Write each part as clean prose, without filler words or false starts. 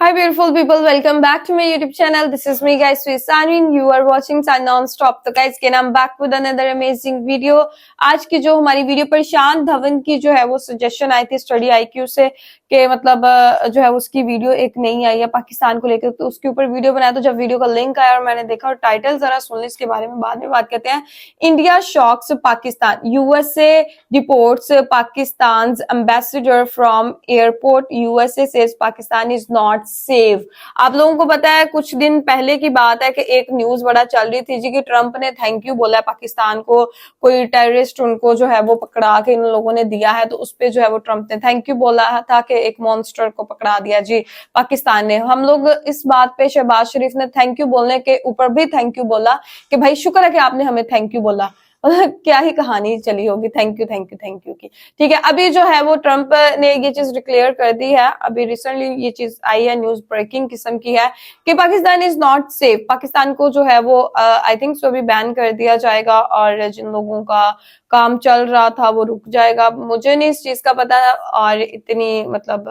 Hi beautiful people, welcome back to my YouTube channel. This is me guys, Swisanwin. You are watching Sun Non-Stop. तो guys again I'm back with another amazing video. आज की जो हमारी video प्रशांत धवन की जो है वो suggestion I थी स्टडी IQ से कि मतलब जो है उसकी वीडियो एक नई आई है पाकिस्तान को लेकर, तो उसके ऊपर वीडियो बनाया। तो जब वीडियो का लिंक आया और मैंने देखा और टाइटल जरा सुन ली, इसके बारे में बाद में बात करते हैं। India shocks Pakistan, USA deports Pakistan ambassador from airport, USA says Pakistan is not safe. आप लोगों को पता है कुछ दिन पहले की बात है कि एक न्यूज बड़ा चल रही थी जी कि ट्रंप ने थैंक यू बोला है पाकिस्तान को, कोई टेररिस्ट उनको जो है वो पकड़ा के इन लोगों ने दिया है, तो उसपे जो है वो ट्रंप ने थैंक यू बोला था कि एक मॉन्स्टर को पकड़ा दिया जी पाकिस्तान ने। हम लोग इस बात पे शहबाज शरीफ ने थैंक यू बोलने के ऊपर भी थैंक यू बोला कि भाई शुक्र है कि आपने हमें थैंक यू बोला। क्या ही कहानी चली होगी thank you thank you thank you की। ठीक है, अभी जो है वो ट्रंप ने ये चीज डिक्लेयर कर दी है, अभी रिसेंटली ये चीज आई है, न्यूज ब्रेकिंग किस्म की है कि Pakistan is not safe. Pakistan को जो है वो आई थिंक सो अभी बैन कर दिया जाएगा और जिन लोगों का काम चल रहा था वो रुक जाएगा। मुझे नहीं इस चीज का पता और इतनी मतलब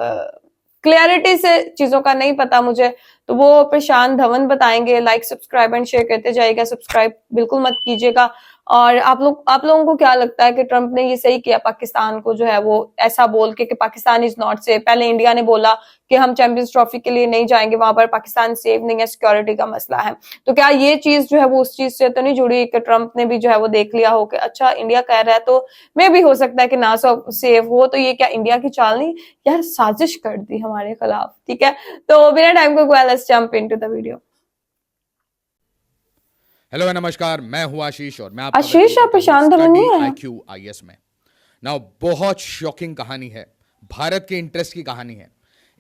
क्लियरिटी से चीजों का नहीं पता मुझे, तो वो प्रशांत धवन बताएंगे। लाइक सब्सक्राइब एंड शेयर करते जाइएगा, सब्सक्राइब बिल्कुल मत कीजिएगा। और आप लोगों को क्या लगता है कि ट्रंप ने ये सही किया पाकिस्तान को जो है वो ऐसा बोल के कि पाकिस्तान इज नॉट सेफ? पहले इंडिया ने बोला कि हम चैंपियंस ट्रॉफी के लिए नहीं जाएंगे, वहां पर पाकिस्तान सेफ नहीं है, सिक्योरिटी का मसला है। तो क्या ये चीज जो है वो उस चीज से तो नहीं जुड़ी कि ट्रंप ने भी जो है वो देख लिया हो कि अच्छा इंडिया कह रहा है तो मे भी हो सकता है कि ना सेफ हो, तो ये क्या इंडिया की चाल नहीं यार, साजिश कर दी हमारे खिलाफ। ठीक है, तो बिना टाइम को let's jump into the video. Hello नमस्कार, मैं हूं आशीष और मैं आशीष आप प्रशांत धवन नहीं है IQ IS में। नाउ बहुत शॉकिंग कहानी है, भारत के इंटरेस्ट की कहानी है।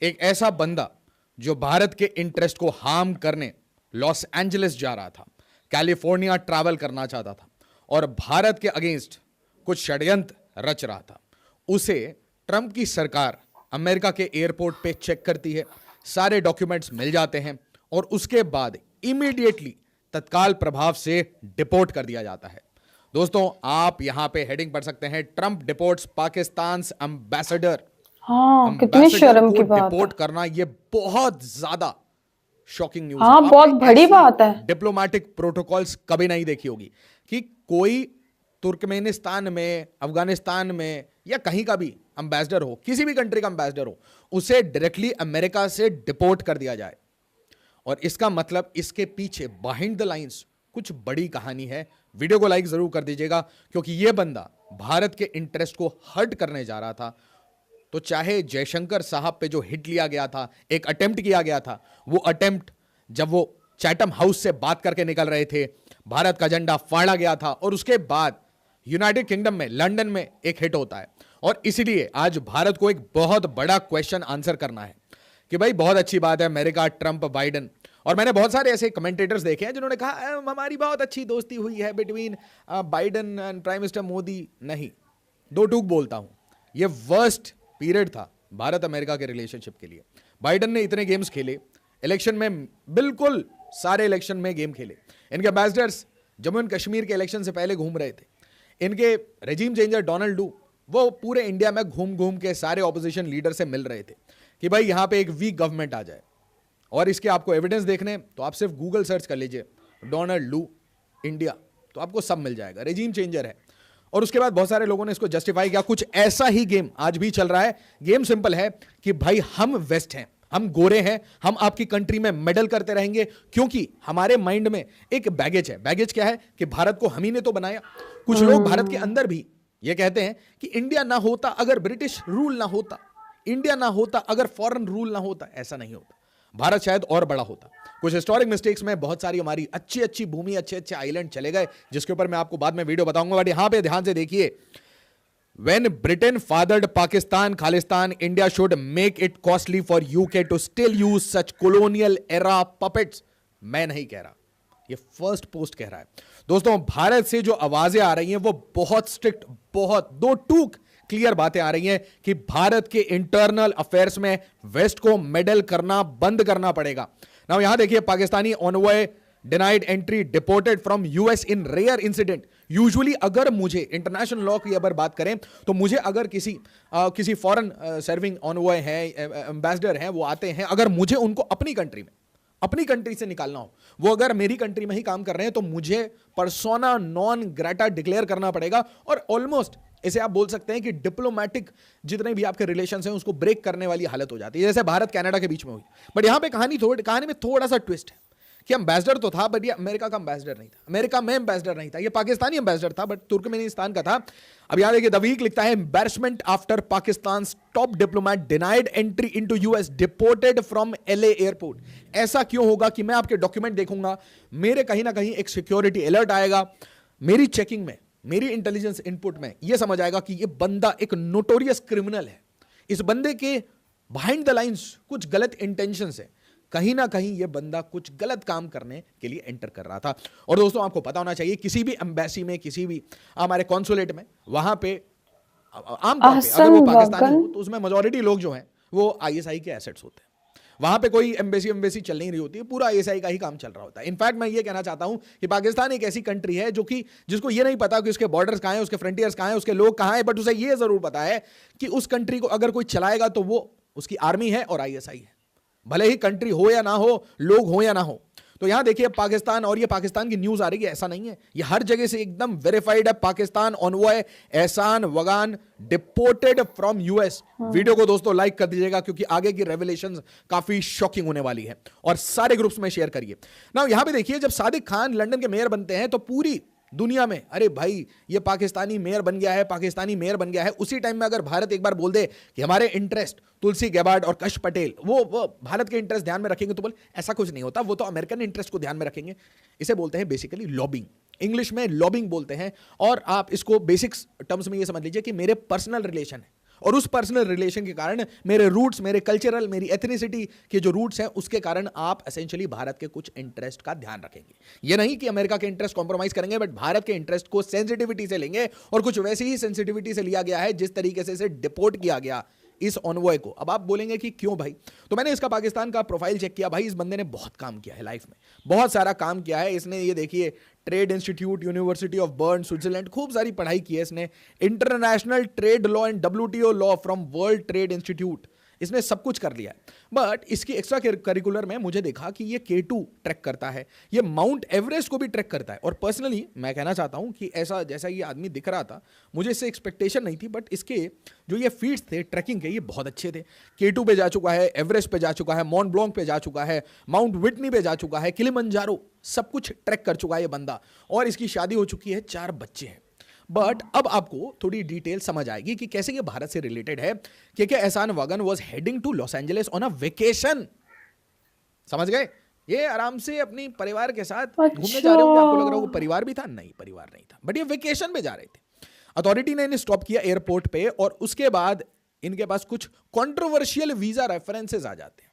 एक ऐसा बंदा जो भारत के इंटरेस्ट को हार्म करने लॉस एंजलिस जा रहा था, कैलिफोर्निया ट्रैवल करना चाहता था और भारत के अगेंस्ट कुछ षड्यंत्र रच रहा था, उसे ट्रंप की सरकार अमेरिका के एयरपोर्ट पे चेक करती है, सारे डॉक्यूमेंट्स मिल जाते हैं और उसके बाद इमीडिएटली तत्काल प्रभाव से डिपोर्ट कर दिया जाता है। दोस्तों आप यहां पे हेडिंग पढ़ सकते हैं, ट्रंप डिपोर्ट्स पाकिस्तान एम्बेसडर। हाँ, कितनी शर्म की बात डिपोर्ट करना ये बहुत ज्यादा शॉकिंग न्यूज हाँ, है। बहुत बड़ी बात है। डिप्लोमेटिक प्रोटोकॉल्स कभी नहीं देखी होगी कि कोई तुर्कमेनिस्तान में, अफगानिस्तान में या कहीं का भी एम्बेसडर हो, किसी भी कंट्री का एम्बेसडर हो, उसे डायरेक्टली अमेरिका से डिपोर्ट कर दिया जाए। और इसका मतलब इसके पीछे बिहाइंड द लाइंस कुछ बड़ी कहानी है। वीडियो को लाइक जरूर कर दीजिएगा क्योंकि यह बंदा भारत के इंटरेस्ट को हर्ट करने जा रहा था। तो चाहे जयशंकर साहब पे जो हिट लिया गया था, एक अटेम्प्ट किया गया था, वो अटेम्प्ट जब वो चैटम हाउस से बात करके निकल रहे थे, भारत का झंडा फाड़ा गया था और उसके बाद यूनाइटेड किंगडम में लंदन में एक हिट होता है। और इसीलिए आज भारत को एक बहुत बड़ा क्वेश्चन आंसर करना है कि भाई बहुत अच्छी बात है अमेरिका, ट्रंप, बाइडेन। और मैंने बहुत सारे ऐसे कमेंटेटर्स देखे हैं जिन्होंने कहा हमारी बहुत अच्छी दोस्ती हुई है between Biden and prime minister Modi. नहीं, दो टूक बोलता हूं, ये वर्स्ट पीरियड था भारत अमेरिका के रिलेशनशिप के लिए। बाइडेन ने इतने गेम्स खेले इलेक्शन में, बिल्कुल सारे इलेक्शन में गेम खेले। इनके एम्बेसडर्स जम्मू एंड कश्मीर के इलेक्शन से पहले घूम रहे थे। इनके रेजिम चेंजर डोनाल्ड डू वो पूरे इंडिया में घूम घूम के सारे ऑपोजिशन लीडर से मिल रहे थे कि भाई यहां पे एक वीक गवर्नमेंट आ जाए। और इसके आपको एविडेंस देखने तो आप सिर्फ गूगल सर्च कर लीजिए डोनाल्ड लू इंडिया, तो आपको सब मिल जाएगा। रेजिम चेंजर है। और उसके बाद बहुत सारे लोगों ने इसको जस्टिफाई किया। कुछ ऐसा ही गेम आज भी चल रहा है। गेम सिंपल है कि भाई हम वेस्ट हैं, हम गोरे हैं, हम आपकी कंट्री में मेडल करते रहेंगे क्योंकि हमारे माइंड में एक बैगेज है। बैगेज क्या है कि भारत को हम ही ने तो बनाया। कुछ लोग भारत के अंदर भी ये कहते हैं कि इंडिया ना होता अगर ब्रिटिश रूल ना होता, इंडिया ना होता अगर फॉरेन रूल ना होता। ऐसा नहीं होता, भारत शायद और बड़ा होता। कुछ हिस्टोरिक मिस्टेक्स में बहुत सारी हमारी अच्छी अच्छी भूमि, अच्छे अच्छे आइलैंड चले गए, जिसके ऊपर मैं आपको बाद में वीडियो बताऊंगा। बट यहां पे ध्यान से देखिए, When Britain fathered Pakistan, Khalistan, India should make it costly for UK to still use such colonial era puppets. मैं नहीं कह रहा, ये फर्स्ट पोस्ट कह रहा है। दोस्तों भारत से जो आवाजें आ रही हैं वो बहुत स्ट्रिक्ट, बहुत दो टूक क्लियर बातें आ रही हैं कि भारत के इंटरनल अफेयर्स में वेस्ट को मेडल करना बंद करना पड़ेगा। नाउ यहां देखिए, Pakistani envoy denied entry, deported from US in rare incident usually अगर मुझे इंटरनेशनल लॉ की अगर बात करें तो मुझे अगर किसी फॉरेन सर्विंग ऑनवॉय है, एम्बेसडर हैं, वो आते हैं, अगर मुझे उनको अपनी कंट्री से निकालना हो, वो अगर मेरी कंट्री में ही काम कर रहे हैं, तो मुझे पर्सोना नॉन ग्रेटा डिक्लेयर करना पड़ेगा और ऑलमोस्ट इसे आप बोल सकते हैं कि डिप्लोमेटिक जितने भी आपके रिलेशंस हैं उसको ब्रेक करने वाली हालत हो जाती है, जैसे भारत कनाडा के बीच में हुई। बट यहां पे कहानी में थोड़ा सा ट्विस्ट है कि एम्बेसडर तो था, बट ये अमेरिका का एम्बेसडर नहीं था, अमेरिका में एम्बेसडर नहीं था, ये पाकिस्तानी एम्बेसडर था, बट तुर्कमेनिस्तान का था। अब यहां देखिए, द वीक लिखता है embarrassment after Pakistan top diplomat denied entry into US, deported from LA airport. ऐसा क्यों होगा कि मैं आपके डॉक्यूमेंट देखूंगा, मेरे कहीं ना कहीं एक सिक्योरिटी अलर्ट आएगा, मेरी चेकिंग में, मेरी इंटेलिजेंस इनपुट में यह समझ आएगा कि यह बंदा एक नोटोरियस क्रिमिनल है, इस बंदे के बिहाइंड द लाइंस कुछ गलत इंटेंशंस है, कहीं ना कहीं यह बंदा कुछ गलत काम करने के लिए एंटर कर रहा था। और दोस्तों आपको पता होना चाहिए, किसी भी एम्बेसी में, किसी भी हमारे कॉन्सुलेट में, वहां पे आमतौर पे अगर वो पाकिस्तानी हो तो उसमें मेजॉरिटी लोग जो हैं वो आईएसआई के एसेट्स होते हैं। वहां पे कोई एम्बेसी चल नहीं रही होती है, पूरा आईएसआई का ही काम चल रहा होता है। इनफैक्ट मैं ये कहना चाहता हूं कि पाकिस्तान एक ऐसी कंट्री है जिसको ये नहीं पता कि उसके बॉर्डर्स कहां हैं, उसके फ्रंटियर्स कहां हैं, उसके लोग कहां हैं, बट उसे ये जरूर पता है कि उस कंट्री को अगर कोई चलाएगा तो वो उसकी आर्मी है और आईएसआई है, भले ही कंट्री हो या ना हो, लोग हो या ना हो। तो यहां देखिए पाकिस्तान, और ये पाकिस्तान की न्यूज आ रही है, ऐसा नहीं है, ये हर जगह से एकदम वेरीफाइड है। पाकिस्तान ऑनवॉय एहसान वगान डिपोर्टेड फ्रॉम यूएस। वीडियो को दोस्तों लाइक कर दीजिएगा क्योंकि आगे की रेवलेशंस काफी शॉकिंग होने वाली है, और सारे ग्रुप्स में शेयर करिए ना। यहां पे देखिए, जब सादिक खान लंदन के मेयर बनते हैं तो पूरी दुनिया में, अरे भाई ये पाकिस्तानी मेयर बन गया है, पाकिस्तानी मेयर बन गया है। उसी टाइम में अगर भारत एक बार बोल दे कि हमारे इंटरेस्ट तुलसी गैबार्ड और कश पटेल वो भारत के इंटरेस्ट ध्यान में रखेंगे, तो बोल ऐसा कुछ नहीं होता, वो तो अमेरिकन इंटरेस्ट को ध्यान में रखेंगे। इसे बोलते हैं बेसिकली लॉबिंग, इंग्लिश में लॉबिंग बोलते हैं। और आप इसको बेसिक्स टर्म्स में ये समझ लीजिए कि मेरे पर्सनल रिलेशन है, और उस पर्सनल रिलेशन के कारण मेरे रूट्स, मेरे कल्चरल, मेरी एथनिसिटी के जो रूट्स हैं उसके कारण आप एसेंशियली भारत के कुछ इंटरेस्ट का ध्यान रखेंगे। ये नहीं कि अमेरिका के इंटरेस्ट कॉम्प्रोमाइज करेंगे, बट भारत के इंटरेस्ट को सेंसिटिविटी से लेंगे, और कुछ वैसी ही सेंसिटिविटी से लिया गया है जिस तरीके से इसे डिपोर्ट किया गया इस ऑनवॉय को। अब आप बोलेंगे कि क्यों भाई, तो मैंने इसका पाकिस्तान का प्रोफाइल चेक किया। भाई इस बंदे ने बहुत काम किया है लाइफ में, बहुत सारा काम किया है इसने। ये देखिए, trade institute, university of burn, Switzerland, खूब सारी पढ़ाई की है इसने। International trade law and WTO law from world trade institute, इसने सब कुछ कर लिया है। बट इसकी एक्स्ट्रा करिकुलर में मुझे देखा कि ये K2 ट्रैक करता है, ये माउंट एवरेस्ट को भी ट्रैक करता है। और पर्सनली मैं कहना चाहता हूं कि ऐसा जैसा ये आदमी दिख रहा था, मुझे इससे एक्सपेक्टेशन नहीं थी, बट इसके जो ये फीट्स थे ट्रैकिंग के, ये बहुत अच्छे थे। K2 पे जा चुका है, एवरेस्ट पे जा चुका है, मॉन्ट ब्लॉन्क पे जा चुका है, माउंट विटनी पे जा चुका है, किलिमंजारो, सब कुछ ट्रैक कर चुका है ये बंदा। और इसकी शादी हो चुकी है, 4 बच्चे हैं। बट अब आपको थोड़ी डिटेल समझ आएगी कि कैसे ये भारत से रिलेटेड है। क्योंकि Ehsan Wagan was heading to Los Angeles on a vacation, समझ गए, ये आराम से अपनी परिवार के साथ घूमने जा रहे होंगे। आपको लग रहा होगा परिवार भी था, नहीं परिवार नहीं था, बट ये वेकेशन पे जा रहे थे। अथॉरिटी ने इन्हें स्टॉप किया एयरपोर्ट पे, और उसके बाद इनके पास कुछ कॉन्ट्रोवर्शियल वीजा रेफरेंसेस आ जाते हैं।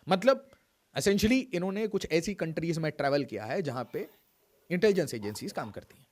मतलब एसेंशियली इन्होंने कुछ ऐसी कंट्रीज में ट्रैवल किया है जहां पे इंटेलिजेंस एजेंसीज काम करती हैं।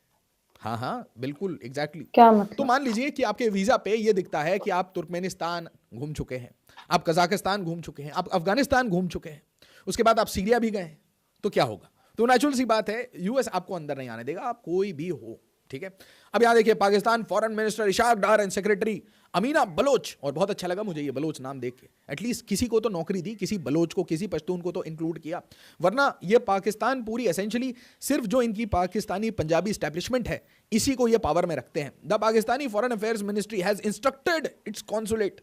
हाँ बिल्कुल एग्जैक्टली। क्या मतलब? तो मान लीजिए कि आपके वीजा पे ये दिखता है कि आप तुर्कमेनिस्तान घूम चुके हैं, आप कजाकिस्तान घूम चुके हैं, आप अफगानिस्तान घूम चुके हैं, उसके बाद आप सीरिया भी गए हैं, तो क्या होगा? तो नेचुरल सी बात है, यूएस आपको अंदर नहीं आने देगा, आप कोई भी हो, ठीक है। अब यहां देखिए, Pakistan foreign minister Ishaq Dar and secretary Amina Baloch, और बहुत अच्छा लगा मुझे ये बलोच नाम देख के, एटलीस्ट किसी को तो नौकरी दी, किसी बलोच को, किसी पश्तून को तो इंक्लूड किया, वरना ये पाकिस्तान पूरी एसेंशियली सिर्फ जो इनकी पाकिस्तानी पंजाबी एस्टैब्लिशमेंट है इसी को ये पावर में रखते हैं। The Pakistani foreign affairs ministry has instructed it's consulate,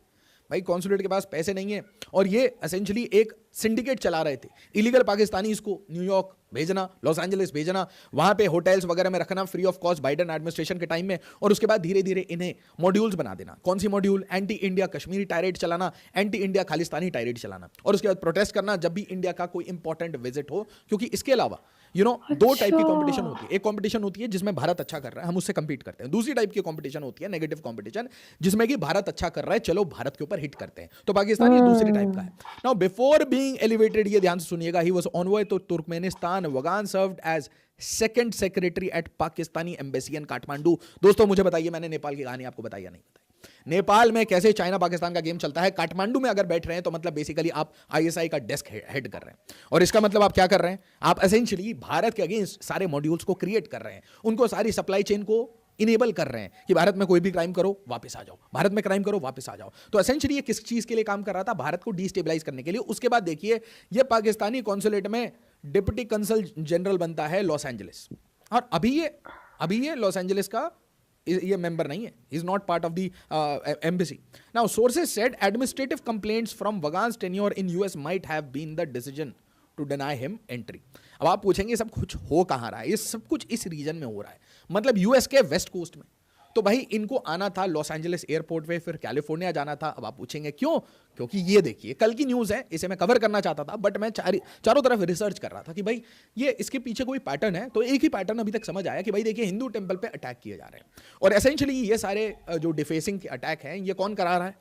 भाई कॉन्सुलेट के पास पैसे नहीं है, और ये एसेंशियली एक सिंडिकेट चला रहे थे, इलीगल पाकिस्तानी इसको न्यूयॉर्क भेजना, लॉस एंजलिस भेजना, वहां पे होटल्स वगैरह में रखना free of cost Biden administration के टाइम में, और उसके बाद धीरे धीरे इन्हें मॉड्यूल्स बना देना। कौन सी module? Anti India Kashmiri tirade चलाना, एंटी इंडिया खालिस्तानी टायरेड चलाना, और उसके बाद प्रोटेस्ट करना जब भी इंडिया का कोई इंपॉर्टेंट विजिट हो। क्योंकि इसके अलावा दो टाइप की कंपटीशन होती है। एक कंपटीशन होती है जिसमें भारत अच्छा कर रहा है, हम उससे कंपीट करते हैं। दूसरी टाइप की कंपटीशन होती है नेगेटिव कंपटीशन, जिसमें कि भारत अच्छा कर रहा है, चलो भारत के ऊपर हिट करते हैं। तो पाकिस्तान ये दूसरी टाइप का है। नाउ बिफोर बीइंग एलिवेटेड, ये ध्यान से सुनिएगा, he was envoy to Turkmenistan, Wagan served as second secretary at Pakistani embassy in Kathmandu. दोस्तों मुझे बताइए, मैंने नेपाल की कहानी आपको बताई या नहीं बताई? नेपाल में कैसे चाइना पाकिस्तान का गेम चलता है, काठमांडू में अगर बैठ रहे हैं तो मतलब बेसिकली आप आईएसआई का डेस्क हेड कर रहे हैं। और इसका मतलब आप क्या कर रहे हैं, आप एसेंशियली भारत के अगेंस्ट सारे मॉड्यूल्स को क्रिएट कर रहे हैं, उनको सारी सप्लाई चेन को इनेबल कर रहे हैं कि भारत में कोई भी क्राइम करो वापस आ जाओ, भारत में क्राइम करो वापस आ जाओ। तो एसेंशियली ये किस चीज के लिए काम कर रहा था, भारत को डिस्टेबलाइज करने के लिए। उसके बाद देखिए ये पाकिस्तानी कॉन्सुलेट में डिप्टी कंसल जनरल बनता है लॉस एंजलिस, और अभी ये लॉस एंजलिस का ये मेंबर नहीं है, is not part of the embassy. Now sources said administrative complaints from Wagan's tenure in US might have been the decision to deny him entry. अब आप पूछेंगे सब कुछ हो कहां रहा है, ये सब कुछ इस रीजन में हो रहा है, मतलब यूएस के वेस्ट कोस्ट में। तो भाई इनको आना था लॉस एंजलिस एयरपोर्ट पे, फिर कैलिफोर्निया जाना था। अब आप पूछेंगे क्यों, क्योंकि ये देखिए कल की न्यूज़ है, इसे मैं कवर करना चाहता था, बट मैं चारों तरफ रिसर्च कर रहा था कि भाई ये इसके पीछे कोई पैटर्न है। तो एक ही पैटर्न अभी तक समझ आया कि भाई देखिए हिंदू टेम्पल पे अटैक किए जा रहे हैं, और एसेंशियली ये सारे जो डिफेसिंग के अटैक हैं ये कौन करा रहा है,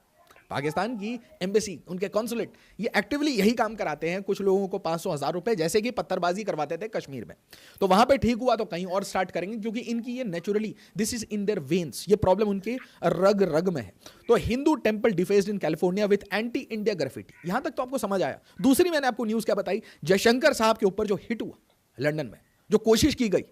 पाकिस्तान की एम्बेसी, उनके कॉन्सुलेट, ये एक्टिवली यही काम कराते हैं। कुछ लोगों को 500,000 रुपए जैसे कि पत्थरबाजी करवाते थे कश्मीर में, तो वहां पे ठीक हुआ तो कहीं और स्टार्ट करेंगे, क्योंकि इनकी ये naturally this is in their veins, ये प्रॉब्लम उनके रग रग में है। तो Hindu temple डिफेस्ड in California with anti India graffiti, यहां तक तो आपको समझ आया। दूसरी मैंने आपको न्यूज क्या बताई, जयशंकर साहब के ऊपर जो हिट हुआ लंदन में, जो कोशिश की गई,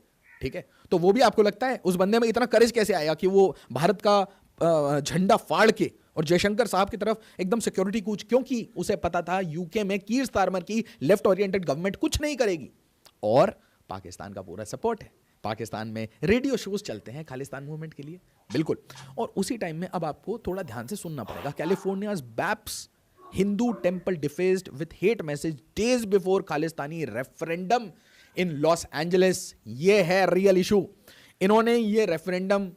ठीक है, तो वो भी आपको लगता है उस बंदे में इतना करेज कैसे आया कि वो भारत का झंडा फाड़ के और जयशंकर साहब की तरफ एकदम सिक्योरिटी कूच, क्योंकि उसे पता था यूके में कीर स्टारमर की लेफ्ट ओरिएंटेड गवर्नमेंट कुछ नहीं करेगी, और पाकिस्तान का पूरा सपोर्ट है। पाकिस्तान में रेडियो शोज चलते हैं खालिस्तान मूवमेंट के लिए, बिल्कुल। और उसी टाइम में अब आपको थोड़ा ध्यान से सुनना पड़ेगा, California's BAPS Hindu temple defaced with hate message days before Khalistani referendum in Los Angeles. ये है रियल इशू। इन्होंने ये रेफरेंडम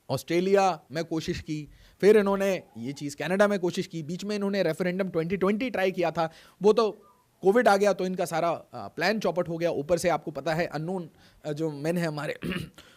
ऑस्ट्रेलिया में कोशिश की, फिर इन्होंने ये चीज़ कनाडा में कोशिश की, बीच में इन्होंने रेफरेंडम 2020 ट्राई किया था, वो तो कोविड आ गया तो इनका सारा प्लान चौपट हो गया। ऊपर से आपको पता है अननोन जो मैन है हमारे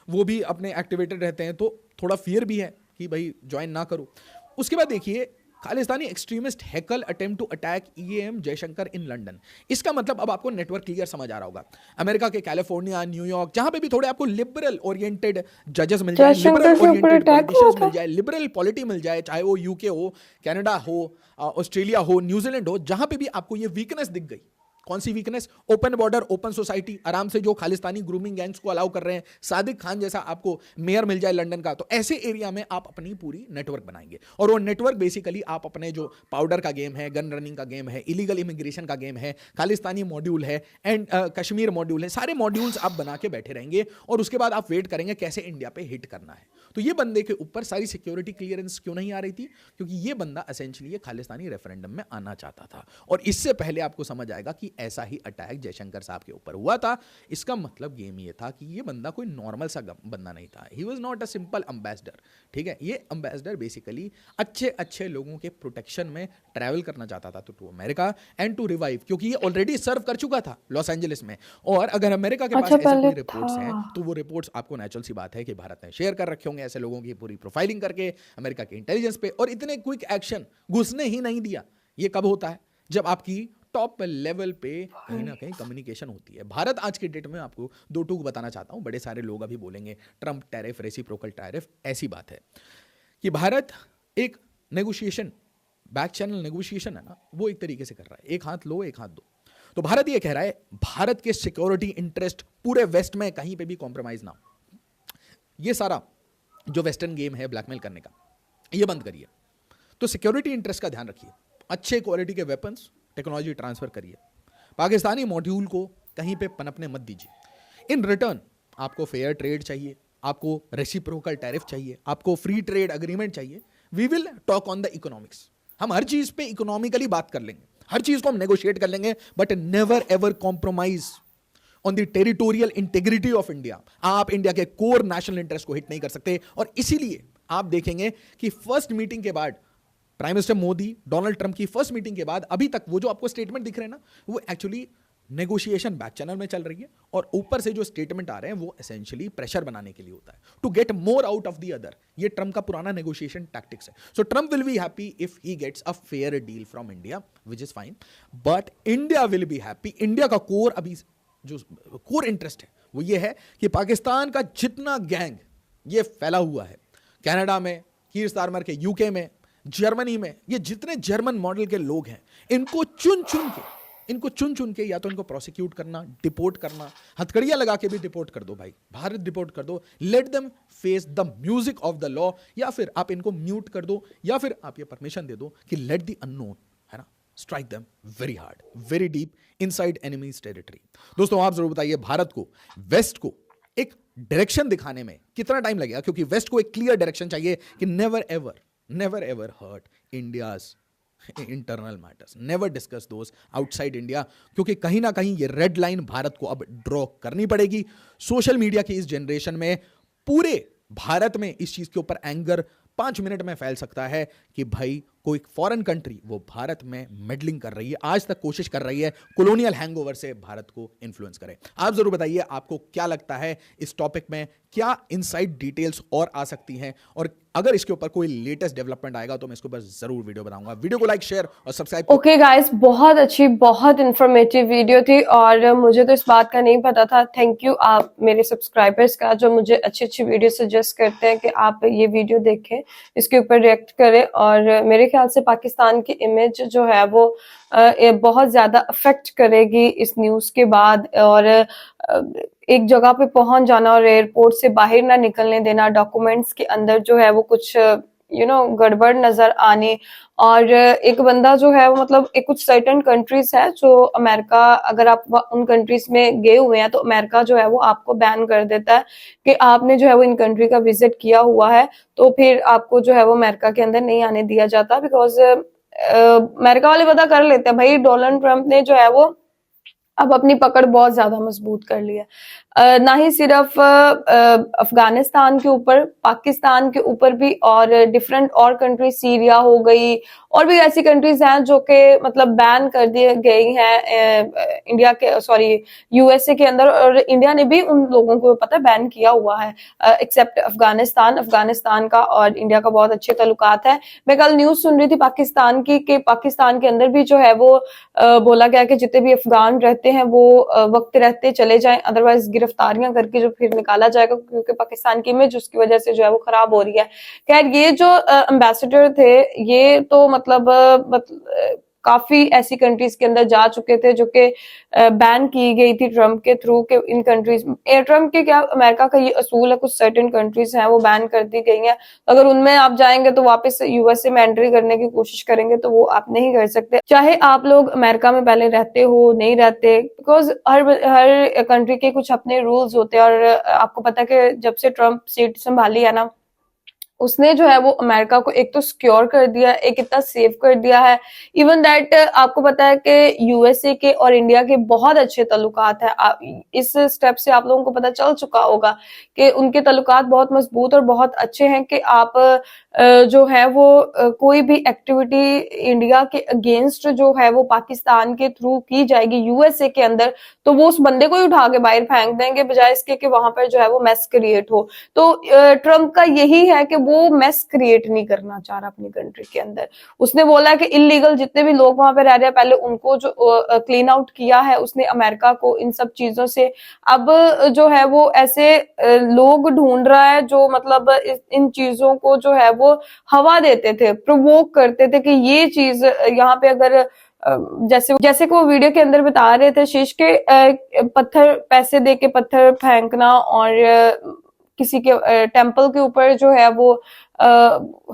वो भी अपने एक्टिवेटेड रहते हैं, तो थोड़ा फियर भी है कि भाई ज्वाइन ना करो। उसके बाद देखिए Khalistani extremist heckle attempt to attack EAM Jaishankar in London. इसका मतलब अब आपको नेटवर्क क्लियर समझ आ रहा होगा। अमेरिका के कैलिफोर्निया, न्यूयॉर्क, जहां पे भी थोड़े आपको लिबरल ओरिएंटेड जजेस मिल जाए, लिबरल ओरिएंटेड पॉलिटिशियंस मिल जाए, लिबरल पॉलिटी मिल जाए, चाहे वो यूके हो, कनाडा हो, ऑस्ट्रेलिया हो, न्यूजीलैंड हो, जहां पे भी आपको ये वीकनेस दिख गई, कौन सी weakness, open border, open society, आराम से जो खालिस्तानी ग्रूमिंग गैंग्स को अलाउ कर रहे हैं, सादिक खान जैसा आपको मेयर मिल जाए लंदन का, तो ऐसे एरिया में आप अपनी पूरी नेटवर्क बनाएंगे। और वो नेटवर्क बेसिकली आप अपने जो पाउडर का गेम है, गन रनिंग का गेम है, इलीगल इमिग्रेशन का गेम है, खालिस्तानी मॉड्यूल है, एंड कश्मीर मॉड्यूल है, सारे मॉड्यूल्स आप बना के बैठे रहेंगे, और उसके बाद आप वेट करेंगे कैसे इंडिया पे हिट करना है। तो ये बंदे के ऊपर सारी सिक्योरिटी क्लियरेंस क्यों नहीं आ रही थी, क्योंकि ये बंदा एसेंशियली खालिस्तानी रेफरेंडम में आना चाहता था। और इससे पहले आपको समझ आएगा कि ऐसा ही अटैक जयशंकर साहब के ऊपर हुआ था। इसका मतलब गेम ये था कि ये बंदा कोई नॉर्मल सा बंदा नहीं था, he was not a simple ambassador, ठीक है। ये एम्बेसडर बेसिकली अच्छे अच्छे लोगों के प्रोटेक्शन में ट्रैवल करना चाहता था to America and to revive, क्योंकि ये ऑलरेडी सर्व कर चुका था लॉस एंजलिस में। और अगर अमेरिका के पास ऐसे कोई रिपोर्ट्स हैं, तो वो रिपोर्ट्स आपको नेचुरल सी बात है कि भारत ने शेयर कर रखे होंगे ऐसे लोगों की पूरी प्रोफाइलिंग करके अमेरिका के इंटेलिजेंस पे, और इतने क्विक एक्शन घुसने ही नहीं दिया। ये कब होता है, जब आपकी टॉप लेवल पे कहीं ना कहीं कम्युनिकेशन होती है। भारत आज के डेट में आपको दो टूक बताना चाहता हूं, बड़े सारे लोग अभी बोलेंगे ट्रंप टैरिफ, रेसिप्रोकल टैरिफ, ऐसी बात है कि भारत एक नेगोशिएशन, बैक चैनल नेगोशिएशन है ना, वो एक तरीके से कर रहा है, एक हाथ लो एक हाथ दो। तो भारत ये कह रहा है भारत के सिक्योरिटी इंटरेस्ट पूरे वेस्ट में कहीं पे भी कॉम्प्रोमाइज ना हो, ये सारा जो वेस्टर्न गेम है ब्लैकमेल करने का, ये बंद करिए। तो सिक्योरिटी इंटरेस्ट का ध्यान रखिए, अच्छे क्वालिटी के वेपन्स, टेक्नोलॉजी ट्रांसफर करिए, पाकिस्तानी मॉड्यूल को कहीं पे पनपने मत दीजिए। इन रिटर्न आपको फेयर ट्रेड चाहिए, आपको रेसिप्रोकल टैरिफ चाहिए, आपको फ्री ट्रेड अग्रीमेंट चाहिए। We will talk on the economics, हम हर चीज पे इकोनॉमिकली बात कर लेंगे, हर चीज को हम नेगोशिएट कर लेंगे, but never ever compromise on the territorial integrity of India. आप इंडिया के कोर नेशनल इंटरेस्ट को हिट नहीं कर सकते। और इसीलिए आप देखेंगे कि फर्स्ट मीटिंग के बाद prime minister Modi, Donald Trump की फर्स्ट मीटिंग के बाद अभी तक वो जो आपको स्टेटमेंट दिख रहे हैं ना, वो एक्चुअली नेगोशिएशन बैक चैनल में चल रही है, और ऊपर से जो स्टेटमेंट आ रहे हैं वो एसेंशियली प्रेशर बनाने के लिए होता है, to get more out of the other. ये ट्रंप का पुराना नेगोशिएशन टैक्टिक्स है। So Trump will be happy if he gets a fair deal from India, which is fine, but India will be happy. India का core अभी जो core interest है वो ये है कि पाकिस्तान का जितना गैंग ये फैला हुआ है, कनाडा में, कीर स्टारमर के यूके में, जर्मनी में, ये जितने जर्मन मॉडल के लोग हैं, इनको चुन चुन के या तो इनको प्रोसिक्यूट करना, डिपोर्ट करना, हथकड़ियां लगा के भी डिपोर्ट कर दो भाई, भारत डिपोर्ट कर दो, let them face the music of the law, या फिर आप इनको म्यूट कर दो, या फिर आप ये परमिशन दे दो कि लेट द अननोन, है ना, strike them very hard, very deep inside enemies territory. दोस्तों आप जरूर बताइए, भारत को, वेस्ट को एक डायरेक्शन दिखाने में कितना टाइम लगेगा, क्योंकि वेस्ट को एक क्लियर डायरेक्शन चाहिए कि never ever hurt India's internal matters, never discuss those outside India, क्योंकि कहीं ना कहीं ये रेड लाइन भारत को अब ड्रॉ करनी पड़ेगी। सोशल मीडिया की इस जनरेशन में पूरे भारत में इस चीज के ऊपर एंगर 5 मिनट में फैल सकता है कि भाई कोई फॉरेन कंट्री वो भारत में मेडलिंग कर रही है, आज तक कोशिश कर रही है कॉलोनियल हैंगओवर से भारत को इन्फ्लुएंस करे। आप जरूर बताइए आपको क्या लगता है इस टॉपिक में, क्या इनसाइड डिटेल्स और आ सकती हैं, और अगर इसके ऊपर कोई लेटेस्ट डेवलपमेंट आएगा तो मैं इसके ऊपर जरूर वीडियो बनाऊंगा। वीडियो को लाइक, शेयर और सब्सक्राइब। ओके गाइस, बहुत अच्छी, बहुत इंफॉर्मेटिव वीडियो थी और मुझे तो इस बात का नहीं पता था। थैंक यू आप मेरे सब्सक्राइबर्स का, जो मुझे अच्छी अच्छी वीडियो सजेस्ट करते हैं कि आप ये वीडियो देखें, इसके ऊपर रिएक्ट करें। और मेरे ख्याल से पाकिस्तान की इमेज जो है वो बहुत ज्यादा अफेक्ट करेगी इस न्यूज के बाद। और एक जगह पे पहुंच जाना और एयरपोर्ट से बाहर ना निकलने देना, डॉक्यूमेंट्स के अंदर जो है वो कुछ गड़बड़ नजर आने, और एक बंदा जो है वो मतलब एक कुछ सर्टेन कंट्रीज है जो अमेरिका, अगर आप उन कंट्रीज में गए हुए हैं तो अमेरिका जो है वो आपको बैन कर देता है कि आपने जो है वो इन कंट्री का विजिट किया हुआ है, तो फिर आपको जो है वो अमेरिका के अंदर नहीं आने दिया जाता। बिकॉज अमेरिका वाले पता कर लेते हैं भाई, डोनाल्ड ट्रंप ने जो है वो अब अपनी पकड़ बहुत ज्यादा मजबूत कर ली है। ना ही सिर्फ अफगानिस्तान के ऊपर, पाकिस्तान के ऊपर भी, और डिफरेंट और कंट्री, सीरिया हो गई, और भी ऐसी कंट्रीज हैं जो कि मतलब बैन कर दी गई हैं इंडिया के, सॉरी यूएसए के अंदर, और इंडिया ने भी उन लोगों को पता बैन किया हुआ है एक्सेप्ट अफगानिस्तान का और इंडिया का बहुत अच्छे ताल्लुकात है। मैं कल न्यूज सुन रही थी पाकिस्तान की कि पाकिस्तान के अंदर भी जो है वो बोला गया कि जितने भी अफगान रहते हैं वो वक्त रहते चले जाएं, अदरवाइज गिरफ्तारियां करके जो फिर निकाला जाएगा, क्योंकि पाकिस्तान की इमेज उसकी वजह से जो है वो खराब हो रही है। खैर, ये जो एम्बेसडर थे ये तो मतलब काफी ऐसी कंट्रीज के अंदर जा चुके थे जो कि बैन की गई थी ट्रम्प के थ्रू के इन कंट्रीज, ट्रम्प के क्या, अमेरिका का ये असूल है, कुछ सर्टेन कंट्रीज हैं वो बैन कर दी गई हैं, अगर उनमें आप जाएंगे तो वापस यूएसए में एंट्री करने की कोशिश करेंगे तो वो आप नहीं कर सकते, चाहे आप लोग अमेरिका में पहले रहते हो नहीं रहते, बिकॉज हर कंट्री के कुछ अपने रूल्स होते हैं। और आपको पता है कि जब से ट्रम्प सीट संभाली है ना, उसने जो है वो अमेरिका को एक तो सिक्योर कर दिया, एक इतना सेव कर दिया है। इवन दैट आपको पता है कि यूएसए के और इंडिया के बहुत अच्छे ताल्लुकात है। इस स्टेप से आप लोगों को पता चल चुका होगा कि उनके ताल्लुकात बहुत मजबूत और बहुत अच्छे हैं कि आप जो है वो कोई भी एक्टिविटी इंडिया के अगेंस्ट जो है वो पाकिस्तान के थ्रू की जाएगी यूएसए के अंदर, तो वो उस बंदे को ही उठा के बाहर फेंक देंगे, बजाय इसके कि वहां पर जो है वो मैस क्रिएट हो। तो ट्रम्प का यही है कि वो मैस क्रिएट नहीं करना चाह रहा अपनी कंट्री के अंदर। उसने बोला कि इलीगल जितने भी लोग वहां पे रह रहे हैं पहले उनको जो क्लीन आउट किया है उसने अमेरिका को इन सब चीजों से, अब जो है वो ऐसे लोग ढूंढ रहा है जो मतलब इन चीजों को जो है वो हवा देते थे, प्रोवोक करते थे कि ये चीज यहाँ पे अगर जैसे को वीडियो के अंदर बता रहे थे शीश के पत्थर, पैसे दे के पत्थर फेंकना और किसी के टेम्पल के ऊपर जो है वो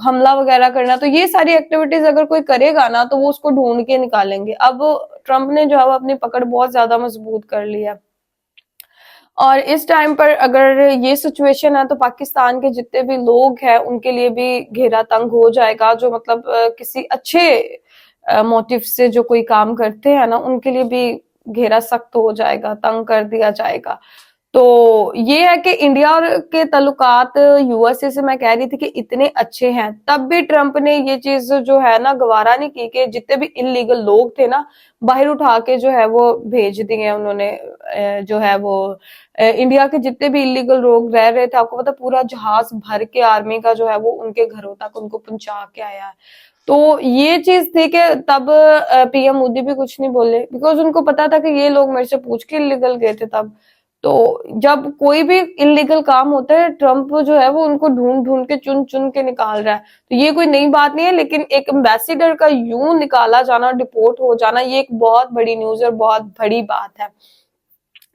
हमला वगैरह करना, तो ये सारी एक्टिविटीज अगर कोई करेगा ना तो वो उसको ढूंढ के निकालेंगे। अब ट्रम्प ने जो है अपनी पकड़ बहुत ज्यादा मजबूत कर ली है, और इस टाइम पर अगर ये सिचुएशन है तो पाकिस्तान के जितने भी लोग हैं उनके लिए भी घेरा तंग हो जाएगा, जो मतलब किसी अच्छे मोटिव से जो कोई काम करते हैं ना उनके लिए भी घेरा सख्त हो जाएगा, तंग कर दिया जाएगा। तो ये है कि इंडिया के ताल्लुकात यूएसए से मैं कह रही थी कि इतने अच्छे हैं, तब भी ट्रम्प ने ये चीज जो है ना गवारा नहीं की कि जितने भी इलीगल लोग थे ना बाहर उठा के जो है वो भेज दिए उन्होंने। जो है वो इंडिया के जितने भी इलीगल लोग रह रहे थे, आपको पता पूरा जहाज भर के आर्मी का जो है वो उनके घरों तक उनको पहुंचा के आया है। तो ये चीज थी कि तब पीएम मोदी भी कुछ नहीं बोले, बिकॉज उनको पता था कि ये लोग मेरे से पूछ के इलीगल गए थे तब। तो जब कोई भी इलीगल काम होता है, ट्रम्प जो है वो उनको ढूंढ ढूंढ के चुन चुन के निकाल रहा है। तो ये कोई नई बात नहीं है, लेकिन एक एम्बेसडर का यूं निकाला जाना, डिपोर्ट हो जाना, ये एक बहुत बड़ी न्यूज और बहुत बड़ी बात है।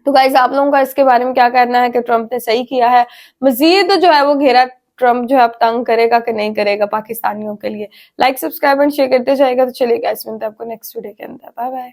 तो गाइज आप लोगों का इसके बारे में क्या कहना है कि ट्रम्प ने सही किया है? मजीद जो है वो घेरा ट्रम्प जो है अब तंग करेगा कि नहीं करेगा पाकिस्तानियों के लिए? लाइक, सब्सक्राइब एंड शेयर करते जाएगा। तो चलिए गाइस, मिलते हैं आपको नेक्स्ट वीडियो के अंदर। Bye bye.